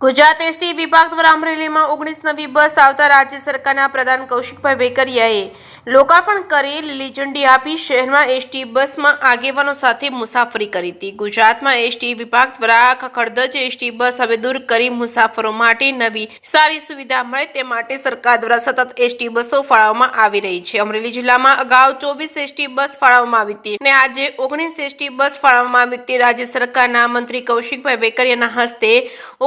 Gujarat ST વિભાગ દ્વારા અમરેલીમાં 19 નવી બસ આવતા રાજ્ય સરકારના પ્રધાન કૌશિકભાઈ વેકરિયાએ લોકાર્પણ કરી લીલી ઝંડી આપી શહેરમાં એસટી બસમાં આગેવાનો સાથે મુસાફરી કરી હતી। ગુજરાતમાં એસટી વિભાગ દ્વારા ખખડધજ એસટી બસ હવે દૂર કરી મુસાફરો માટે નવી સારી સુવિધા મળે તે માટે સરકાર દ્વારા સતત એસટી બસો ફાળવવામાં આવી રહી છે। અમરેલી જિલ્લામાં અગાઉ 24 એસટી બસ ફાળવવામાં આવી હતી અને આજે 19 એસટી બસ ફાળવવામાં આવી હતી। રાજ્ય સરકારના મંત્રી કૌશિકભાઈ વેકરિયાના હસ્તે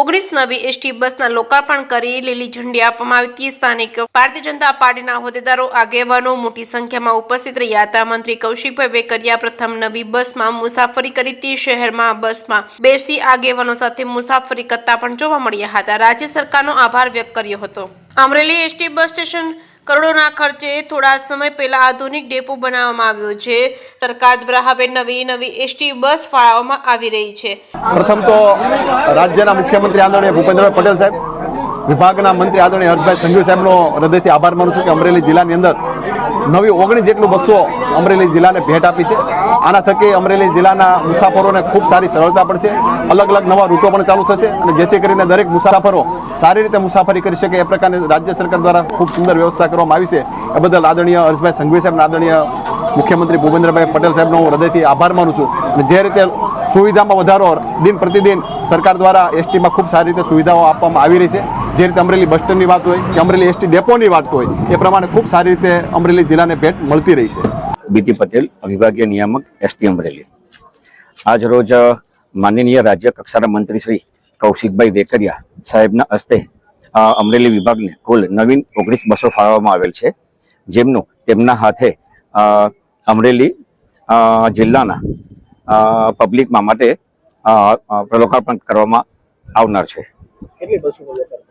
19 નવી એસટી બસના લોકાર્પણ કરી લીલી ઝંડી આપવામાં આવી હતી। સ્થાનિક ભારતીય જનતા પાર્ટીના હોદ્દેદારો આગેવાનો મોટી સંખ્યામાં ઉપસ્થિત રહ્યા હતા। મંત્રી કૌશિકભાઈ વેકરિયા પ્રથમ નવી બસમાં મુસાફરી કરી હતી। શહેરમાં બસમાં બેસી આગેવાનો સાથે મુસાફરી કરતા પણ જોવા મળ્યા હતા। રાજ્ય સરકારનો આભાર વ્યક્ત કર્યો હતો। અમરેલી એસટી બસ સ્ટેશન કરોડોના ખર્ચે થોડા સમય પહેલા આધુનિક ડેપો બનાવવામાં આવ્યો છે। સરકાર દ્વારા હવે નવી એસટી બસ ફાળવવામાં આવી રહી છે। પ્રથમ તો રાજ્યના મુખ્યમંત્રી આદરણીય ભૂપેન્દ્રભાઈ પટેલ સાહેબ, વિભાગના મંત્રી આદરણીય હર્ષભાઈ સંઘવી સાહેબનો હૃદયથી આભાર માનું છું કે અમરેલી જિલ્લાની અંદર નવી 19 જેટલું બસો અમરેલી જિલ્લાને ભેટ આપી છે। આના થકી અમરેલી જિલ્લાના મુસાફરોને ખૂબ સારી સરળતા પડશે। અલગ અલગ નવા રૂટો પણ ચાલુ થશે અને જેથી કરીને દરેક મુસાફરો સારી રીતે મુસાફરી કરી શકે એ પ્રકારની રાજ્ય સરકાર દ્વારા ખૂબ સુંદર વ્યવસ્થા કરવામાં આવી છે। એ બદલ આદરણીય હર્ષભાઈ સંઘવી સાહેબ, આદરણીય મુખ્યમંત્રી ભૂપેન્દ્રભાઈ પટેલ સાહેબનો હું હૃદયથી આભાર માનું છું। અને જે રીતે સુવિધામાં વધારો દિન પ્રતિદિન સરકાર દ્વારા એસટીમાં ખૂબ સારી રીતે સુવિધાઓ આપવામાં આવી રહી છે। જે રીતે અમરેલી બસ સ્ટેન્ડની વાત હોય કે અમરેલી એસટી ડેપોની વાત હોય એ પ્રમાણે ખૂબ સારી રીતે અમરેલી જિલ્લાને ભેટ મળતી રહી છે। બીટી પટેલ, વિભાગીય નિયામક એસટી અમરેલી। આજ રોજ માનનીય રાજ્ય કક્ષાના મંત્રી શ્રી કૌશિકભાઈ વેકરિયા સાહેબના હસ્તે અમરેલી વિભાગને કુલ નવીન 19 બસો ફાળવવામાં આવેલ છે, જેમનું તેમના હાથે અમરેલી જિલ્લાના પબ્લિકમાં માટે લોકાર્પણ કરવામાં આવનાર છે। કેટલી બસોનું લોકાર્પણ?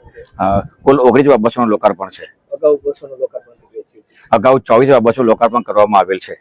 કુલ 19 બસોનું લોકાર્પણ છે। અગાઉ બસોનું લોકાર્પણ થયું? અગાઉ 24 બસો લોકાર્પણ કરવામાં આવેલ છે।